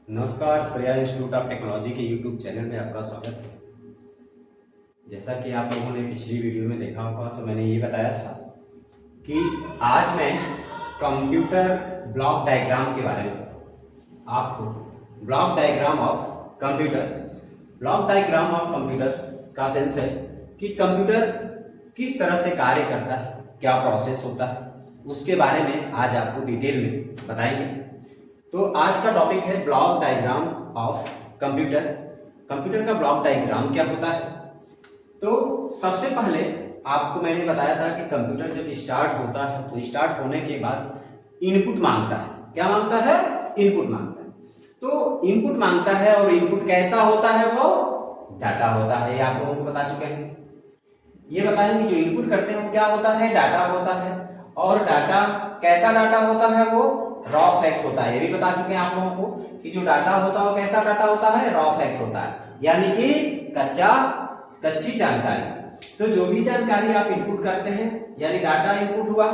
नमस्कार, Shreya institute of technology के YouTube channel में आपका स्वागत है। जैसा कि आप लोगों ने पिछली वीडियो में देखा होगा तो मैंने ये बताया था कि आज मैं कंप्यूटर ब्लॉक डायग्राम के बारे में बताऊँ आपको। ब्लॉक डायग्राम ऑफ कंप्यूटर का सेंस है कि कंप्यूटर किस तरह से कार्य करता है, क्या प्रोसेस होता है, उसके बारे में आज आपको डिटेल में बताएंगे। तो आज का टॉपिक है block diagram of computer. Computer का ब्लॉक डायग्राम क्या होता है? तो सबसे पहले आपको मैंने बताया था कि कंप्यूटर जब स्टार्ट होता है तो स्टार्ट होने के बाद इनपुट मांगता है। क्या मांगता है? इनपुट मांगता है। तो इनपुट मांगता है और इनपुट कैसा होता है? वो डाटा होता है। ये आप लोगों को बता चुके हैं। ये बताएं कि जो इनपुट करते हैं वो क्या होता है? डाटा होता है। और डाटा कैसा डाटा होता है? वो रॉ फैक्ट होता है। ये भी बता चुके हैं आप लोगों को कि जो डाटा होता है वो कैसा डाटा होता है? रॉ फैक्ट होता है, यानी कि कच्ची जानकारी। तो जो भी जानकारी आप इनपुट करते हैं, यानी डाटा इनपुट हुआ,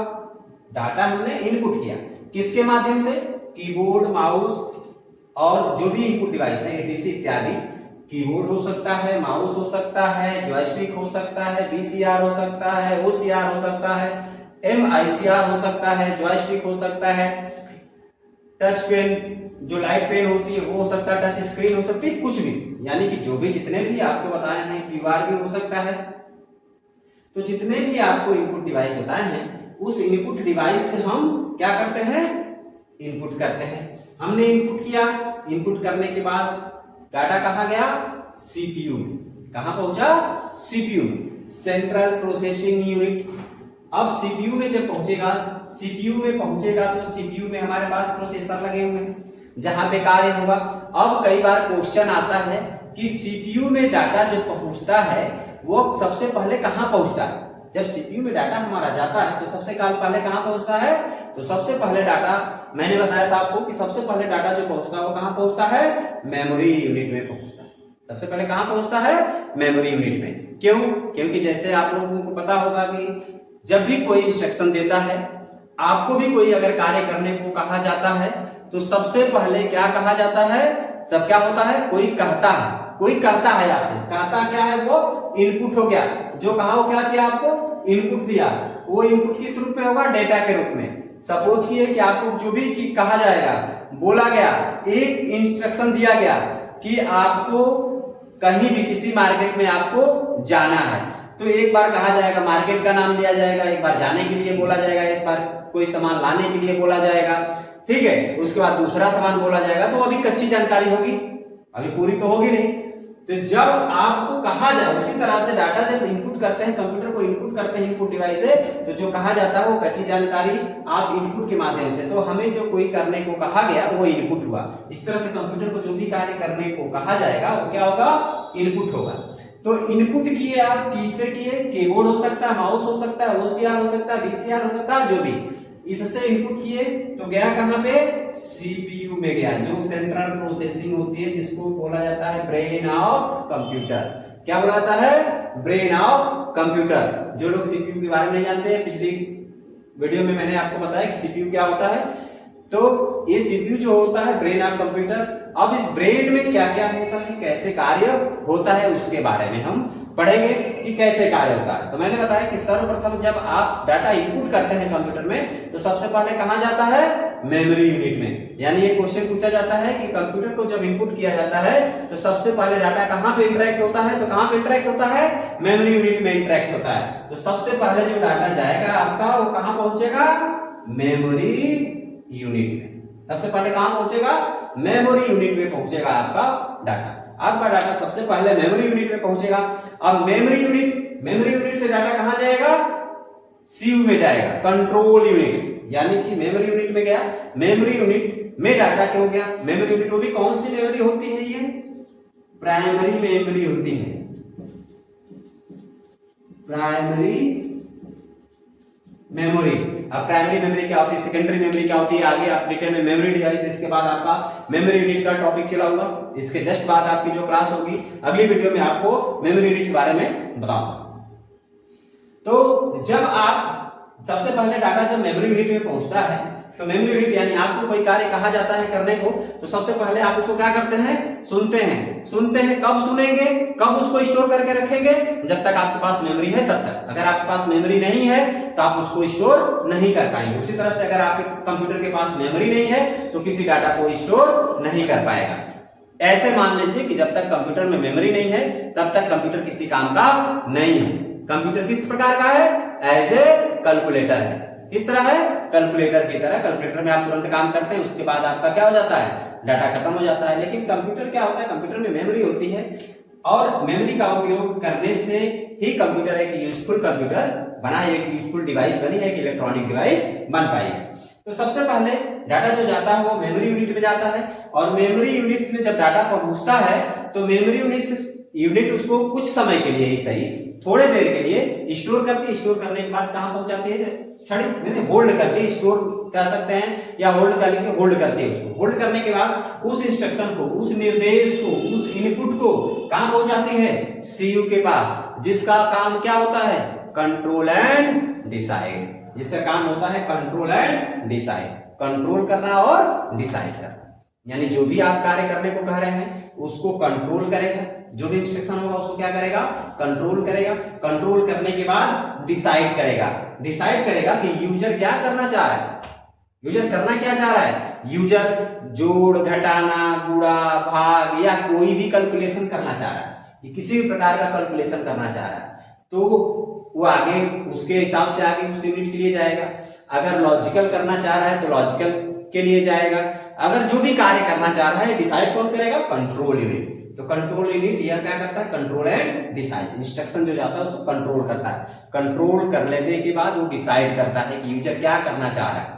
डाटा हमने इनपुट किया किसके माध्यम से? कीबोर्ड, माउस और जो भी इनपुट डिवाइस है एडीसी इत्यादि। कीबोर्ड हो सकता है, माउस हो सकता है, जॉयस्टिक हो सकता है, वीसीआर हो सकता है, ओसीआर हो सकता है, एमआईसीआर हो सकता है, जॉयस्टिक हो सकता है, टच पेन जो लाइट पेन होती है वो हो सकता है, टच स्क्रीन हो सकती है, कुछ भी, यानी कि जो भी जितने भी आपको बताए हैं, क्यूआर भी हो सकता है। तो जितने भी आपको इनपुट डिवाइस बताए हैं उस इनपुट डिवाइस से हम क्या करते हैं? इनपुट करते हैं। हमने इनपुट किया, इनपुट करने के बाद डाटा कहाँ गया? सीपीयू में। कहाँ पहुंचा? सीपीयू में, सेंट्रल प्रोसेसिंग यूनिट। अब सीपीयू में जब पहुंचेगा, तो सीपीयू में हमारे पास प्रोसेसर लगे हुए हैं जहां पे कार्य होगा। अब कई बार क्वेश्चन आता है कि सीपीयू में डाटा जो पहुंचता है वो सबसे पहले कहां पहुंचता है? जब सीपीयू में डाटा हमारा जाता है तो सबसे पहले कहां पहुंचता है? तो सबसे पहले डाटा मैंने बताया था आपको कि सबसे पहले डाटा जो पहुंचता है वो कहां पहुंचता है? मेमोरी यूनिट में पहुंचता है। सबसे पहले कहां पहुंचता है? मेमोरी यूनिट में। क्यों? क्योंकि जैसे आप लोगों को पता होगा कि जब भी कोई इंस्ट्रक्शन देता है, आपको भी कोई अगर कार्य करने को कहा जाता है तो सबसे पहले क्या कहा जाता है? सब क्या होता है? कोई कहता है आपसे। कहता क्या है? वो इनपुट हो गया। जो कहा वो क्या किया? आपको इनपुट दिया। वो इनपुट किस रूप में होगा? डेटा के रूप में। सपोज किए कि आपको जो भी कहा जाएगा, बोला गया, एक इंस्ट्रक्शन दिया गया कि आपको कहीं भी किसी मार्केट में आपको जाना है, तो एक बार कहा जाएगा, मार्केट का नाम दिया जाएगा, एक बार जाने के लिए बोला जाएगा, एक बार कोई सामान लाने के लिए बोला जाएगा, ठीक है। उसके बाद दूसरा सामान बोला जाएगा। तो अभी कच्ची जानकारी होगी, अभी पूरी तो होगी नहीं। तो जब आपको कहा जाए, उसी तरह से डाटा जब इनपुट करते हैं, कंप्यूटर को इनपुट करते हैं इनपुट डिवाइस से, तो जो कहा जाता है वो कच्ची जानकारी आप इनपुट के माध्यम से। तो हमें जो कोई करने को कहा गया वो इनपुट हुआ। इस तरह से कंप्यूटर को जो भी कार्य करने को कहा जाएगा वो क्या होगा? इनपुट होगा। तो इनपुट किए आप, किससे किए? कीबोर्ड हो सकता है, माउस हो सकता है, ओसीआर हो सकता है, वीसीआर हो सकता है, जो भी इससे इनपुट किए तो गया कहां पे? सीपीयू में गया, जो सेंट्रल प्रोसेसिंग होती है, जिसको बोला जाता है ब्रेन ऑफ कंप्यूटर। क्या बोला जाता है? Brain of computer. जो लोग सीपीयू के बारे में नहीं जानते हैं, पिछली वीडियो में मैंने आपको बताया कि सीपीयू क्या होता है। तो ये सीपीयू जो होता है ब्रेन ऑफ कंप्यूटर। अब इस ब्रेन में क्या क्या होता है, कैसे कार्य होता है, उसके बारे में हम पढ़ेंगे कि कैसे कार्य होता है। तो मैंने बताया कि सर्वप्रथम जब आप डाटा इनपुट करते हैं कंप्यूटर में तो सबसे पहले कहां जाता है? मेमोरी यूनिट में। यानी ये क्वेश्चन पूछा जाता है कि कंप्यूटर को जब इनपुट किया जाता है तो सबसे पहले डाटा कहां पे इंटरेक्ट होता है? तो कहां पे इंटरेक्ट होता है? मेमोरी यूनिट में इंटरेक्ट होता है। तो सबसे पहले जो डाटा जाएगा आपका वो कहां पहुंचेगा? मेमोरी यूनिट में। सबसे पहले कहां पहुंचेगा? मेमोरी यूनिट में पहुंचेगा आपका डाटा। आपका डाटा सबसे पहले मेमोरी यूनिट में पहुंचेगा। अब मेमोरी यूनिट से डाटा कहां जाएगा? सीयू में जाएगा, कंट्रोल यूनिट। यानी कि मेमोरी यूनिट में गया, मेमोरी यूनिट में डाटा क्यों गया? मेमोरी यूनिट वो भी कौन सी मेमोरी होती है? ये प्राइमरी मेमोरी होती है। Primary memory. अब प्राइमरी मेमोरी क्या होती है, सेकेंडरी मेमोरी क्या होती है, आगे आप डिटेल में मेमोरी डिवाइस, इसके बाद आपका मेमोरी यूनिट का टॉपिक चलाऊंगा। इसके जस्ट बाद आपकी जो क्लास होगी अगली वीडियो में आपको मेमोरी यूनिट के बारे में बताऊंगा। तो जब आप सबसे पहले डाटा जब मेमोरी यूनिट में पहुंचता है तो तो मेमोरी यूनिट यानी आपको कोई कार्य कहा जाता है करने को, तो सबसे पहले आप उसको क्या करते हैं, सुनते हैं। कब सुनेंगे, कब उसको स्टोर करके रखेंगे, जब तक आपके पास मेमोरी है तब तक। अगर आपके पास मेमोरी नहीं है तो आप उसको स्टोर नहीं कर पाएंगे। उसी तरह से अगर आपके कंप्यूटर के पास मेमोरी नहीं है तो किसी डाटा को स्टोर नहीं कर पाएगा। ऐसे मान लीजिए कि जब तक कंप्यूटर में मेमोरी नहीं है तब तक कंप्यूटर किसी काम का नहीं है। कंप्यूटर किस प्रकार का है, एज ए कैलकुलेटर है। किस तरह है, कैलकुलेटर की तरह। कैलकुलेटर में आप तुरंत काम करते हैं, उसके बाद आपका क्या हो जाता है, डाटा खत्म हो जाता है। लेकिन कंप्यूटर क्या होता है, कंप्यूटर में मेमोरी होती है और मेमोरी का उपयोग करने से ही कंप्यूटर एक यूजफुल कंप्यूटर बना है, एक यूजफुल डिवाइस बनी है, एक इलेक्ट्रॉनिक डिवाइस बन पाई है। तो सबसे पहले डाटा जो जाता है वो मेमोरी यूनिट में जाता है और मेमोरी यूनिट में जब डाटा पहुंचता है तो मेमोरी यूनिट उसको कुछ समय के लिए ही सही, थोड़े देर के लिए स्टोर करने के बाद कहां पहुंचाती है, क्षणिक होल्ड करके, स्टोर कह सकते हैं या होल्ड कर लेंगे, होल्ड करते हैं उसको। होल्ड करने के बाद उस इंस्ट्रक्शन को, उस निर्देश को, उस इनपुट को कहां पहुंचाती है, सीयू के पास, जिसका काम क्या होता है, कंट्रोल एंड डिसाइड। जिसका काम होता है कंट्रोल एंड डिसाइड, कंट्रोल करना और डिसाइड करना। यानी जो भी आप कार्य करने को कह रहे हैं उसको कंट्रोल करेगा, जो भी इंस्ट्रक्शन होगा उसको क्या करेगा, कंट्रोल करेगा। कंट्रोल करने के बाद डिसाइड करेगा कि यूजर क्या करना चाह रहा है, यूजर करना क्या चाह रहा है। यूजर जोड़, घटाना, गुणा, भाग या कोई भी कैलकुलेशन करना चाह रहा है, किसी भी प्रकार का कैलकुलेशन करना चाह रहा है, तो वो आगे उसके हिसाब से आगे उस यूनिट के लिए जाएगा। अगर लॉजिकल करना चाह रहा है तो लॉजिकल के लिए जाएगा। अगर जो भी कार्य करना चाह रहा है, डिसाइड कौन करेगा, कंट्रोल यूनिट। तो कंट्रोल यूनिट यह क्या करता है, कंट्रोल एंड डिसाइड। इंस्ट्रक्शन जो जाता है उसको कंट्रोल करता है। कंट्रोल कर लेने के बाद वो डिसाइड करता है कि यूजर क्या करना चाह रहा है,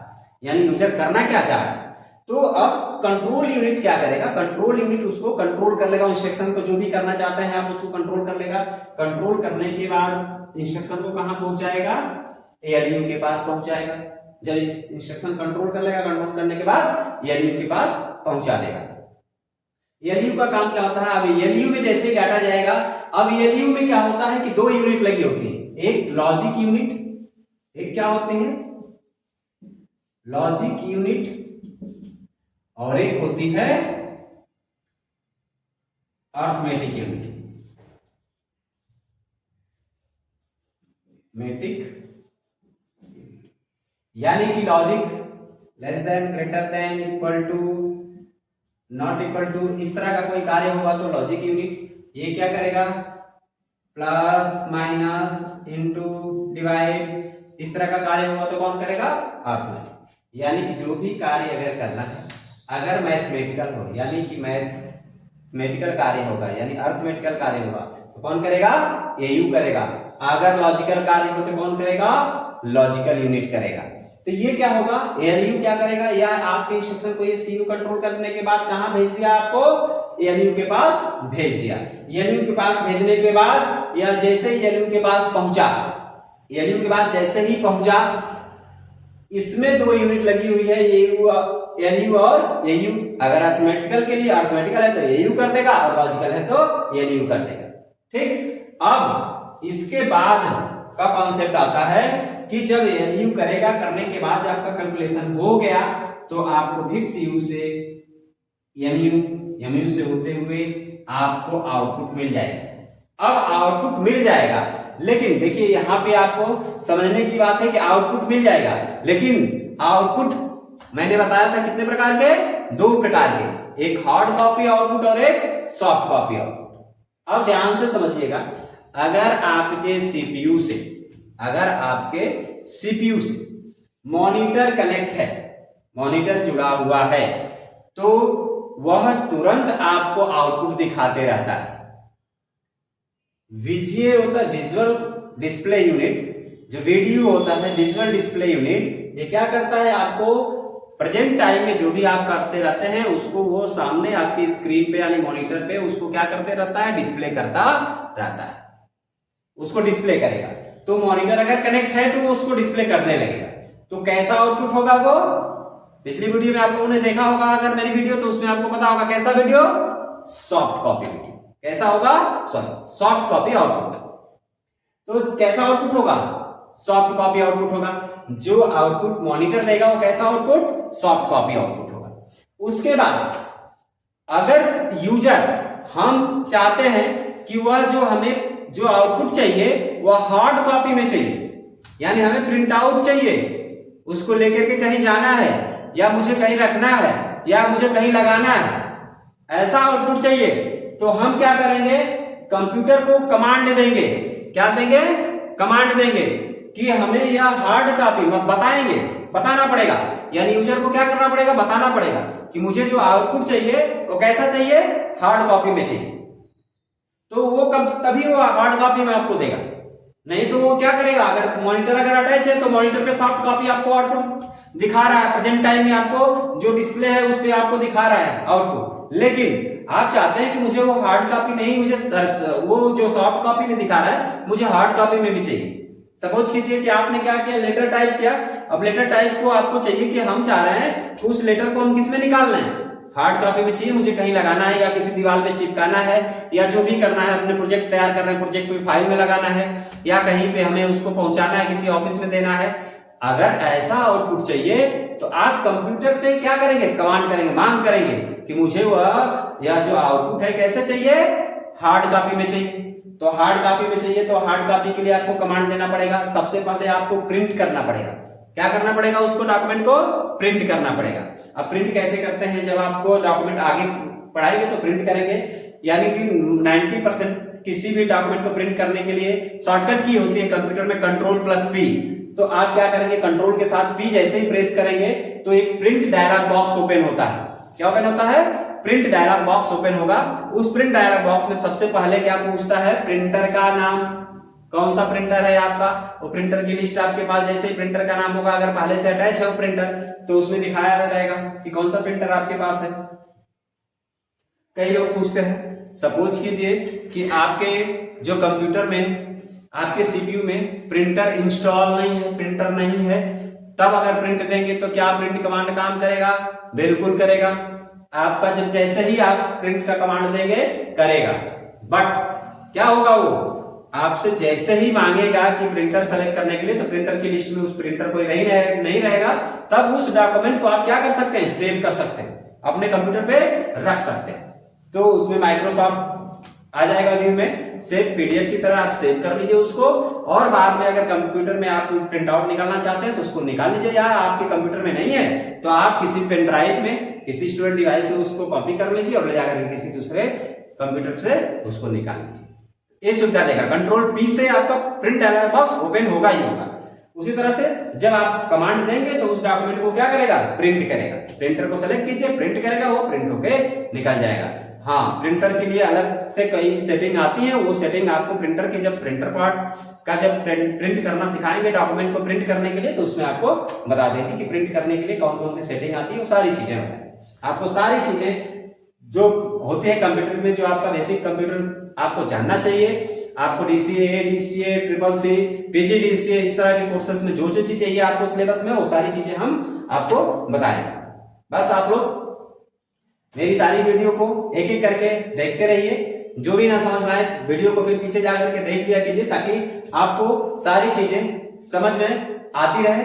यानी यूजर करना क्या चाह रहा है। तो अब कंट्रोल यूनिट क्या करेगा, कंट्रोल यूनिट उसको कंट्रोल कर लेगा, इंस्ट्रक्शन को जो भी करना चाहते हैं आप उसको कंट्रोल कर लेगा। कंट्रोल करने के बाद इंस्ट्रक्शन को कहां पहुंचाएगा, एएलयू के पास पहुंचाएगा। जब इंस्ट्रक्शन कंट्रोल कर लेगा, कंट्रोल करने के बाद एएलयू के पास पहुंचा देगा। एएलयू का काम क्या होता है, अब एएलयू में जैसे डाटा जाएगा, अब एएलयू में क्या होता है कि दो यूनिट लगी होती है, एक लॉजिक यूनिट, एक क्या होती है, लॉजिक यूनिट, और एक होती है अर्थमेटिक यूनिट। यानी कि logic less than, greater than, equal to, not equal to, इस तरह का कोई कार्य होगा तो लॉजिक यूनिट ये क्या करेगा, प्लस माइनस इनटू डिवाइड, इस तरह का कार्य होगा तो कौन करेगा, अर्थमेटिक। यानी कि जो भी कार्य अगर करना है, अगर मैथमेटिकल हो यानी कि मैथमेटिकल कार्य होगा, यानी अर्थमेटिकल कार्य होगा तो कौन करेगा, एयू करेगा। अगर लॉजिकल कार्य हो तो कौन करेगा, लॉजिकल यूनिट करेगा। तो ये क्या होगा, एएलयू क्या करेगा, या आपके इंस्ट्रक्शन को ये सीयू कंट्रोल करने के बाद कहां भेज दिया, आपको एएलयू के पास भेज दिया। एएलयू के पास भेजने के बाद या जैसे ही एएलयू के पास पहुंचा, एएलयू के पास जैसे ही पहुंचा, इसमें दो यूनिट लगी हुई है, एएलयू और एयू। अगर अर्थमेटिकल के लिए अर्थमेटिकल है तो एयू कर देगा और लॉजिकल है तो एएलयू कर देगा। ठीक, अब इसके बाद का कॉन्सेप्ट आता है कि जब एएलयू करेगा, करने के बाद आपका कैलकुलेशन हो गया तो आपको फिर सीयू से एमयू से होते हुए आपको आउटपुट मिल जाएगा। अब आउटपुट मिल जाएगा, लेकिन देखिए यहां पे आपको समझने की बात है कि आउटपुट मिल जाएगा, लेकिन आउटपुट मैंने बताया था कितने प्रकार के, दो प्रकार के, एक हार्ड कॉपी आउटपुट और एक सॉफ्ट कॉपी आउटपुट। अब ध्यान से समझिएगा, अगर आपके सीपीयू से मॉनिटर कनेक्ट है, मॉनिटर जुड़ा हुआ है, तो वह तुरंत आपको आउटपुट दिखाते रहता है। विजुअल डिस्प्ले यूनिट, जो वीडियो होता है, विजुअल डिस्प्ले यूनिट, ये क्या करता है, आपको प्रेजेंट टाइम में जो भी आप करते रहते हैं उसको वो सामने आपकी स्क्रीन पे यानी मॉनिटर पे उसको क्या करते रहता है, डिस्प्ले करता रहता है, उसको डिस्प्ले करेगा। तो मॉनिटर अगर कनेक्ट है तो वो उसको डिस्प्ले करने लगेगा। तो कैसा आउटपुट होगा, वो पिछली वीडियो में आप लोगों ने देखा होगा अगर मेरी वीडियो, तो उसमें आपको पता होगा कैसा वीडियो, सॉफ्ट कॉपी वीडियो। कैसा होगा, सॉफ्ट कॉपी आउटपुट। तो कैसा आउटपुट होगा, सॉफ्ट कॉपी आउटपुट होगा। जो आउटपुट मॉनिटर देगा वो कैसा आउटपुट, सॉफ्ट कॉपी आउटपुट होगा। उसके बाद अगर यूजर हम चाहते हैं कि वह जो हमें जो आउटपुट चाहिए वह हार्ड कॉपी में चाहिए, यानी हमें प्रिंट आउट चाहिए, उसको लेकर के कहीं जाना है या मुझे कहीं रखना है या मुझे कहीं लगाना है, ऐसा आउटपुट चाहिए, तो हम क्या करेंगे, कंप्यूटर को कमांड देंगे। क्या देंगे, कमांड देंगे कि हमें यह हार्ड कॉपी बताएंगे, बताना पड़ेगा, यानी यूजर को क्या करना पड़ेगा, बताना पड़ेगा कि मुझे जो आउटपुट चाहिए वो कैसा चाहिए, हार्ड कॉपी में चाहिए। तो वो तभी वो हार्ड कॉपी में आपको देगा, नहीं तो वो क्या करेगा, अगर मॉनिटर अगर अटैच है तो मॉनिटर पे सॉफ्ट कॉपी आपको आउटपुट दिखा रहा है, प्रेजेंट टाइम में आपको जो डिस्प्ले है उस पे आपको दिखा रहा है आउटपुट। लेकिन आप चाहते हैं कि मुझे वो हार्ड कॉपी नहीं, मुझे वो जो सॉफ्ट कॉपी में दिखा रहा है मुझे हार्ड कॉपी में भी चाहिए। सपोज कीजिए कि आपने क्या किया, लेटर टाइप किया। अब लेटर टाइप को आपको चाहिए कि हम चाह रहे हैं कि उस लेटर को हम किस में निकालना है, हार्ड कॉपी में चाहिए, मुझे कहीं लगाना है या किसी दीवार पे चिपकाना है या जो भी करना है, अपने प्रोजेक्ट तैयार कर रहे हैं, प्रोजेक्ट को फाइल में लगाना है या कहीं पे हमें उसको पहुंचाना है, किसी ऑफिस में देना है। अगर ऐसा आउटपुट चाहिए तो आप कंप्यूटर से क्या करेंगे, कमांड करेंगे, मांग करेंगे कि मुझे वह या जो आउटपुट है कैसे चाहिए, हार्ड कॉपी में चाहिए। तो हार्ड कॉपी में चाहिए तो हार्ड कॉपी के लिए आपको कमांड देना पड़ेगा। सबसे पहले आपको प्रिंट करना पड़ेगा। क्या करना पड़ेगा, उसको डॉक्यूमेंट को प्रिंट करना पड़ेगा। अब प्रिंट कैसे करते हैं, जब आपको डॉक्यूमेंट आगे पढ़ाएंगे तो प्रिंट करेंगे, यानी कि 90% किसी भी डॉक्यूमेंट को प्रिंट करने के लिए शॉर्टकट की होती है कंप्यूटर में Ctrl+P। तो आप क्या करेंगे, कंट्रोल के साथ P जैसे ही प्रेस करेंगे तो एक प्रिंट डायलॉग बॉक्स ओपन होता है। क्या ओपन होता है, प्रिंट डायलॉग बॉक्स ओपन होगा। उस प्रिंट डायलॉग बॉक्स में सबसे पहले क्या पूछता है, प्रिंटर का नाम, कौन सा प्रिंटर है आपका, वो प्रिंटर की लिस्ट आपके पास, जैसे ही प्रिंटर का नाम होगा, अगर पहले से अटैच है वो प्रिंटर तो उसमें दिखाया रहेगा कि कौन सा प्रिंटर आपके पास है। कई लोग पूछते हैं, सपोज कीजिए कि आपके जो कंप्यूटर में, आपके सीपीयू में प्रिंटर इंस्टॉल नहीं है, प्रिंटर नहीं है, तब अगर प्रिंट देंगे तो क्या प्रिंट कमांड काम करेगा, बिल्कुल करेगा। आपका जब जैसे ही आप प्रिंट का कमांड देंगे करेगा, बट क्या होगा, वो आपसे जैसे ही मांगेगा कि प्रिंटर सेलेक्ट करने के लिए, तो प्रिंटर की लिस्ट में उस प्रिंटर कोई नहीं रहेगा, तब उस डॉक्यूमेंट को आप क्या कर सकते हैं, सेव कर सकते हैं, अपने कंप्यूटर पे रख सकते हैं। तो उसमें माइक्रोसॉफ्ट आ जाएगा व्यू में, सेव पीडीएफ की तरह आप सेव कर लीजिए उसको, और बाद में अगर कंप्यूटर में आप प्रिंट आउट निकालना चाहते हैं तो उसको निकाल लीजिए, या आपके कंप्यूटर में नहीं है तो आप किसी पेन ड्राइव में, किसी स्टोरेज डिवाइस में उसको कॉपी कर लीजिए और ले जाकर किसी दूसरे कंप्यूटर से उसको निकाल लीजिए। ये सुविधा देगा। Ctrl+P से आपका प्रिंट डायलॉग बॉक्स ओपन होगा ही होगा। उसी तरह से जब आप कमांड देंगे तो उस डॉक्यूमेंट को क्या करेगा, प्रिंट करेगा। प्रिंटर को सेलेक्ट कीजिए, प्रिंट करेगा, वो प्रिंट होके निकल जाएगा। हाँ, प्रिंटर के लिए अलग से कई सेटिंग आती है, वो सेटिंग आपको प्रिंटर के जब प्रिंटर पार्ट का जब प्रिंट करना सिखाएंगे डॉक्यूमेंट को प्रिंट करने के लिए, तो उसमें आपको बता देंगे कि प्रिंट करने के लिए कौन कौन सी सेटिंग आती है, वो सारी चीजें होती है। आपको सारी चीजें जो होती है कंप्यूटर में, जो आपका बेसिक कंप्यूटर आपको जानना चाहिए। आपको DCA, DCA, CCC, PGDCA इस तरह के कोर्सेज में जो चीज चाहिए आपको सिलेबस में, वो सारी चीजें हम आपको बताएंगे। बस आप लोग मेरी सारी वीडियो को एक एक करके देखते रहिए। जो भी ना समझ में आए वीडियो को फिर पीछे जाकर के देख लिया कीजिए, ताकि आपको सारी चीजें समझ में आती रहे।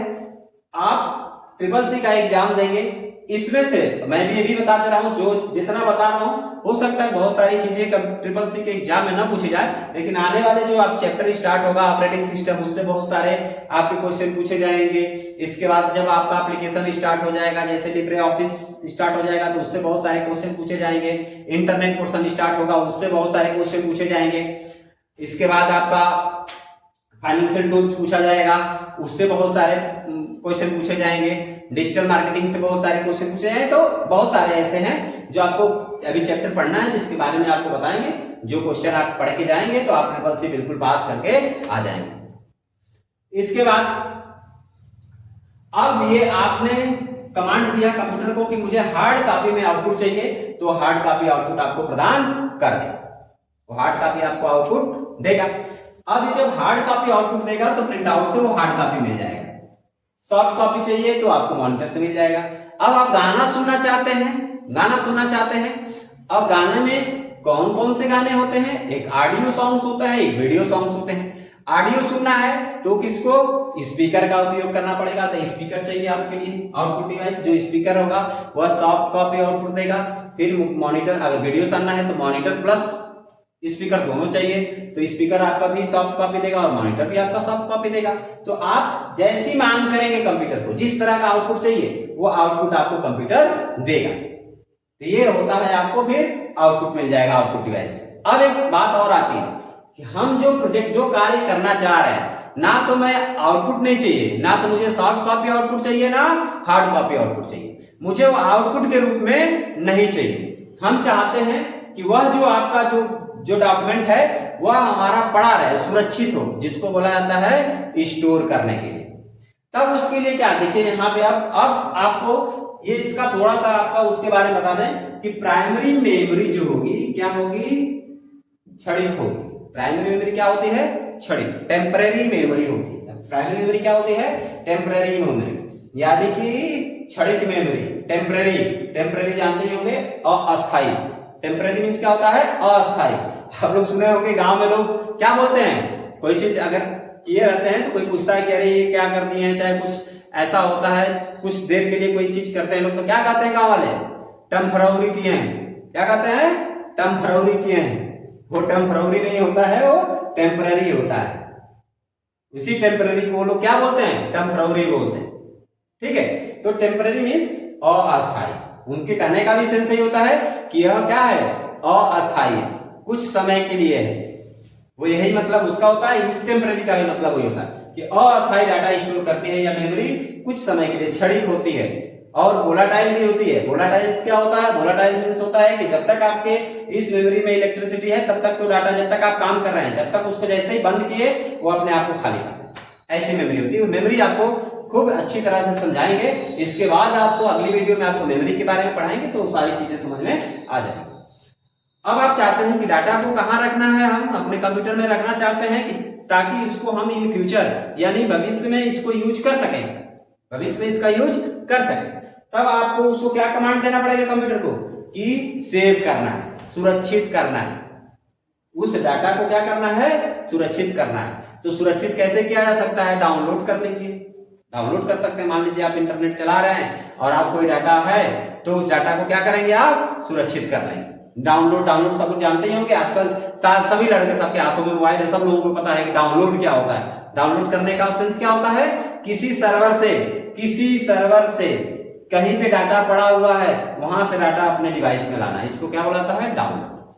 आप CCC का एग्जाम देंगे, इसमें से मैं भी ये भी बताते रहा हूं, जो जितना बता रहा हूं हो सकता है बहुत सारी चीजें CCC के एग्जाम में ना पूछी जाए, लेकिन आने वाले जो आप चैप्टर स्टार्ट होगा ऑपरेटिंग सिस्टम, उससे बहुत सारे आपके क्वेश्चन पूछे जाएंगे। इसके बाद जब आपका एप्लीकेशन स्टार्ट हो जाएगा, जैसे लिब्रे ऑफिस स्टार्ट हो जाएगा, तो उससे बहुत सारे क्वेश्चन पूछे जाएंगे। इंटरनेट पोर्शन स्टार्ट होगा, उससे बहुत सारे क्वेश्चन पूछे जाएंगे। इसके बाद आपका फाइनेंशियल टूल्स पूछा जाएगा, उससे बहुत सारे क्वेश्चन पूछे जाएंगे। डिजिटल मार्केटिंग से बहुत सारे क्वेश्चन पूछे जाएंगे। तो बहुत सारे ऐसे हैं जो आपको अभी चैप्टर पढ़ना है, जिसके बारे में आपको बताएंगे। जो क्वेश्चन आप पढ़ के जाएंगे तो आप CCC बिल्कुल पास करके आ जाएंगे। इसके बाद अब ये आपने कमांड दिया कंप्यूटर को कि मुझे हार्ड कॉपी में आउटपुट चाहिए, तो हार्ड कॉपी आउटपुट आपको प्रदान कर दे, वो हार्ड कॉपी आपको आउटपुट देगा। अब जब हार्ड कॉपी आउटपुट देगा तो प्रिंट आउट से वो हार्ड कॉपी मिल जाएगा। सॉफ्ट कॉपी चाहिए तो आपको मॉनिटर से मिल जाएगा। अब आप गाना सुनना चाहते हैं, अब गाने में कौन कौन से गाने होते हैं, एक ऑडियो सॉन्ग्स होता है, एक वीडियो सॉन्ग्स होते हैं। ऑडियो सुनना है तो किसको, स्पीकर का उपयोग करना पड़ेगा। तो स्पीकर चाहिए आपके लिए आउटपुट डिवाइस। जो स्पीकर होगा वह सॉफ्ट कॉपी आउटपुट देगा। फिर मॉनिटर, अगर वीडियो सुनना है तो मॉनिटर प्लस स्पीकर दोनों चाहिए। तो स्पीकर आपका भी सॉफ्ट कॉपी देगा और मॉनिटर भी आपका सॉफ्ट कॉपी देगा। तो आप जैसी मांग करेंगे कंप्यूटर को, जिस तरह का आउटपुट चाहिए वो आउटपुट आपको कंप्यूटर देगा। तो ये होता है, आपको फिर आउटपुट मिल जाएगा, आउटपुट डिवाइस। अब एक बात और आती है कि हम जो प्रोजेक्ट, जो कार्य करना चाह रहे हैं, ना तो मैं आउटपुट नहीं चाहिए, ना तो मुझे सॉफ्ट कॉपी आउटपुट चाहिए, ना हार्ड कॉपी आउटपुट चाहिए। मुझे वो आउटपुट के रूप में नहीं चाहिए। हम चाहते हैं कि वह जो आपका जो डॉक्यूमेंट है वह हमारा पड़ा रहे, सुरक्षित हो, जिसको बोला जाता है स्टोर करने के लिए। तब उसके लिए क्या, देखिए यहाँ पे अब आपको ये इसका थोड़ा सा आपका उसके बारे में बता दें कि प्राइमरी मेमोरी जो होगी क्या होगी, क्षणिक होगी। प्राइमरी मेमोरी क्या होती है, क्षणिक, टेम्परेरी मेमोरी होगी। प्राइमरी मेमोरी क्या होती है, टेम्परेरी मेमोरी, यानी कि क्षणिक मेमोरी। टेम्परेरी जानते ही होंगे, अस्थायी। टेम्परेरी मीन्स क्या होता है, अस्थायी। आप लोग सुने होंगे गांव में लोग क्या बोलते हैं, कोई चीज अगर किए रहते हैं तो कोई पूछता है कि अरे ये क्या कर दिए हैं, चाहे कुछ ऐसा होता है, कुछ देर के लिए कोई चीज करते हैं लोग, तो क्या कहते हैं गांव वाले, टमफरौरी किए हैं। क्या कहते हैं, टमफरौरी किए हैं। वो टमफरौरी नहीं होता है, वो टेम्परेरी होता है। उसी टेम्परेरी को लोग क्या बोलते हैं, टमफरौरी बोलते हैं। ठीक है, तो टेम्परेरी मीन्स अस्थायी। उनके कहने का भी सेंस यही होता है कि यह क्या है, अस्थायी है, कुछ समय के लिए है। वो यही मतलब उसका होता है। इस टेम्परेरी का भी मतलब वही होता है कि अस्थायी डाटा स्टोर करती है या मेमोरी कुछ समय के लिए, क्षणिक होती है और वोलाटाइल भी होती है। वोलाटाइल क्या होता है, वोलाटाइल मींस होता है कि जब तक आपके इस मेमोरी में इलेक्ट्रिसिटी है तब तक तो डाटा, जब तक आप काम कर रहे हैं, जब तक उसको जैसे ही बंद किए वो अपने आप को खाली कर देता है। ऐसी मेमोरी होती है। मेमोरी आपको खूब अच्छी तरह से समझाएंगे। इसके बाद आपको अगली वीडियो में आपको मेमोरी के बारे में पढ़ाएंगे तो सारी चीजें समझ में आ जाएंगी। अब आप चाहते हैं कि डाटा को कहां रखना है, हम अपने कंप्यूटर में रखना चाहते हैं कि ताकि इसको हम इन फ्यूचर यानी भविष्य में इसको यूज कर सके, भविष्य में इसका यूज कर सके। तब आपको उसको क्या कमांड देना पड़ेगा कंप्यूटर को कि सेव करना है, सुरक्षित करना है। उस डाटा को क्या करना है, सुरक्षित करना है। तो सुरक्षित कैसे किया जा सकता है, डाउनलोड कर लीजिए, डाउनलोड कर सकते हैं। मान लीजिए आप इंटरनेट चला रहे हैं और आप कोई डाटा है तो उस डाटा को क्या करेंगे, आप सुरक्षित कर लेंगे। डाउनलोड सब लोग जानते ही होंगे। आजकल सभी लड़के, सबके हाथों में मोबाइल है, सब लोगों को पता है कि डाउनलोड क्या होता है। डाउनलोड करने का सेंस क्या होता है, किसी सर्वर से कहीं पे डाटा पड़ा हुआ है वहां से डाटा अपने डिवाइस में लाना, इसको क्या बोला जाता है, डाउनलोड।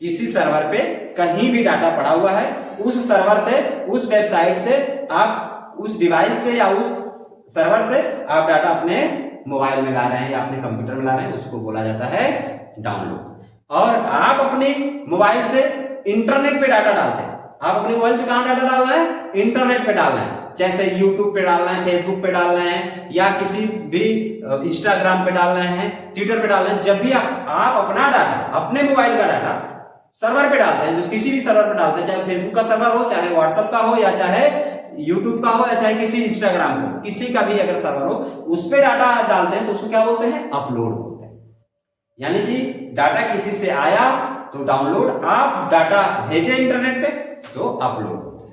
किसी सर्वर पे कहीं भी डाटा पड़ा हुआ है, उस सर्वर से, उस वेबसाइट से, आप उस डिवाइस से या उस सर्वर से आप डाटा अपने मोबाइल में ला रहे हैं या अपने कंप्यूटर में ला रहे हैं, उसको बोला जाता है डाउनलोड। और आप अपने मोबाइल से इंटरनेट पे डाटा डालते हैं। आप अपने मोबाइल से कहां डाटा डालना है, इंटरनेट पे डालना है। जैसे यूट्यूब पे डालना है, फेसबुक पे डालना है, या किसी भी इंस्टाग्राम पे डालना है, ट्विटर पे डालना है। जब भी आप अपना डाटा, अपने मोबाइल का डाटा सर्वर पे डालते हैं, तो किसी भी सर्वर पे डालते हैं, चाहे फेसबुक का सर्वर हो, चाहे व्हाट्सएप का हो, या चाहे यूट्यूब का हो, या चाहे किसी इंस्टाग्राम को, किसी का भी अगर सर्वर हो, उस पे डाटा डालते हैं तो उसको क्या बोलते हैं, अपलोड बोलते हैं। यानी कि डाटा किसी से आया तो डाउनलोड, आप डाटा भेजे इंटरनेट पे तो अपलोड होता है।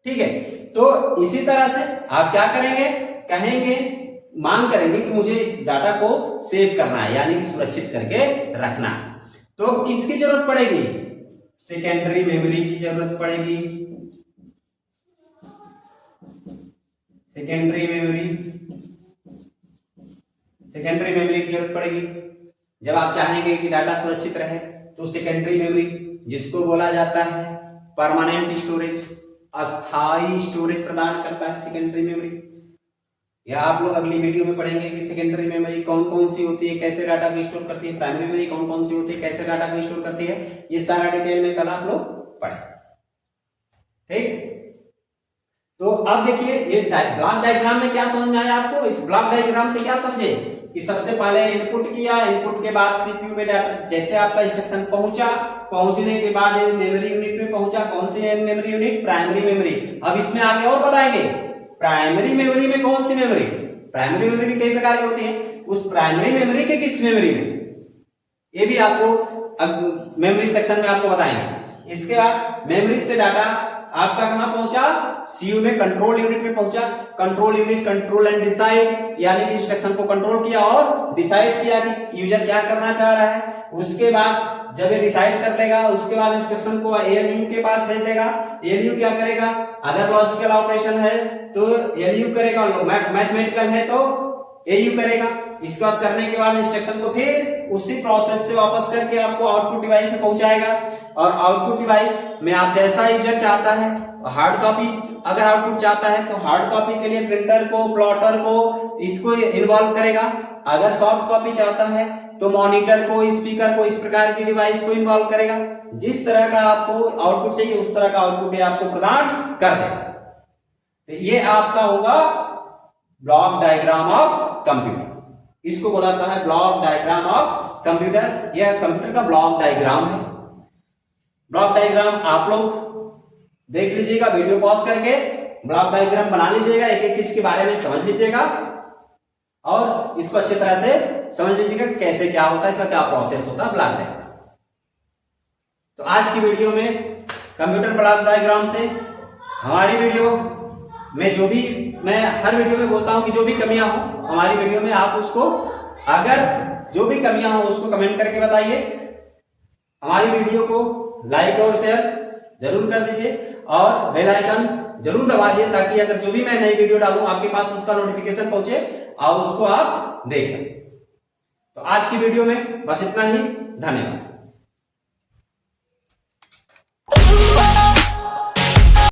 ठीक है, तो इसी तरह से आप क्या करेंगे, कहेंगे, मांग करेंगे कि मुझे इस डाटा को सेव करना है, यानी कि सुरक्षित करके रखना है। तो किसकी जरूरत पड़ेगी, सेकेंडरी मेमोरी की जरूरत पड़ेगी। सेकेंडरी मेमोरी की जरूरत पड़ेगी। जब आप चाहेंगे कि डाटा सुरक्षित रहे तो सेकेंडरी मेमोरी, जिसको बोला जाता है परमानेंट स्टोरेज, अस्थायी स्टोरेज प्रदान करता है सेकेंडरी मेमोरी। या आप लोग अगली वीडियो में पढ़ेंगे कि सेकेंडरी मेमोरी कौन कौन सी होती है, कैसे डाटा को स्टोर करती है, प्राइमरी मेमोरी कौन कौन सी होती है, कैसे डाटा को स्टोर करती है, ये सारा डिटेल में कल आप लोग पढ़ें। ठीक, तो अब देखिए ये ब्लॉक डायग्राम में क्या समझ में आया आपको। इस ब्लॉक डायग्राम से क्या समझे कि सबसे पहले इनपुट किया, इनपुट के बाद सीपीयू में डाटा, जैसे आपका इंस्ट्रक्शन पहुंचा, पहुंचने के बाद मेमोरी यूनिट में पहुंचा। कौन सी मेमोरी यूनिट, प्राइमरी मेमोरी। अब इसमें आगे और बताएंगे प्राइमरी मेमोरी में कौन सी मेमोरी, प्राइमरी मेमोरी कई प्रकार की होती है, उस प्राइमरी मेमोरी के किस मेमोरी में, ये भी आपको मेमोरी सेक्शन में आपको बताएंगे। इसके बाद मेमोरी से डाटा आपका कहां पहुंचा, सीयू में कंट्रोल यूनिट में पहुंचा। Control unit control and decide, यानी कि इंस्ट्रक्शन को कंट्रोल किया और डिसाइड किया कि यूजर क्या करना चाह रहा है। उसके बाद जब ये डिसाइड कर लेगा, उसके बाद इंस्ट्रक्शन को एएलयू के पास भेज देगा। एएलयू क्या करेगा, अगर लॉजिकल ऑपरेशन है तो एलयू करेगा, मैथमेटिकल है तो एयू करेगा। इसके बाद करने के बाद इंस्ट्रक्शन को फिर उसी प्रोसेस से वापस करके आपको आउटपुट डिवाइस में पहुंचाएगा। और आउटपुट डिवाइस में आप जैसा यूजर चाहता है, हार्ड कॉपी अगर आउटपुट चाहता है तो हार्ड कॉपी के लिए प्रिंटर को, प्लॉटर को, इसको इन्वॉल्व करेगा। अगर सॉफ्ट कॉपी चाहता है तो मॉनिटर को, स्पीकर को, इस प्रकार की डिवाइस को इन्वॉल्व करेगा। जिस तरह का आपको आउटपुट चाहिए उस तरह का आउटपुट ये आपको प्रदान कर देगा। तो ये आपका होगा ब्लॉक डायग्राम ऑफ कंप्यूटर। इसको बोला जाता है ब्लॉक डायग्राम ऑफ कंप्यूटर। यह कंप्यूटर का ब्लॉक डायग्राम है। ब्लॉक डायग्राम आप लोग देख लीजिएगा, वीडियो पॉज करके ब्लॉक डायग्राम बना लीजिएगा, एक एक चीज के बारे में समझ लीजिएगा और इसको अच्छी तरह से समझ लीजिएगा कैसे क्या होता है, इसका क्या प्रोसेस होता है ब्लॉक डायग्राम। तो आज की वीडियो में कंप्यूटर ब्लॉक डायग्राम से हमारी वीडियो में जो भी, मैं हर वीडियो में बोलता हूं कि जो भी कमियां हो हमारी वीडियो में, आप उसको, अगर जो भी कमियां हो उसको कमेंट करके बताइए। हमारी वीडियो को लाइक और शेयर जरूर कर दीजिए और बेल आइकन जरूर दबाइए ताकि अगर जो भी मैं नई वीडियो डालूं आपके पास उसका नोटिफिकेशन पहुंचे और उसको आप देख सकें। तो आज की वीडियो में बस इतना ही। धन्यवाद।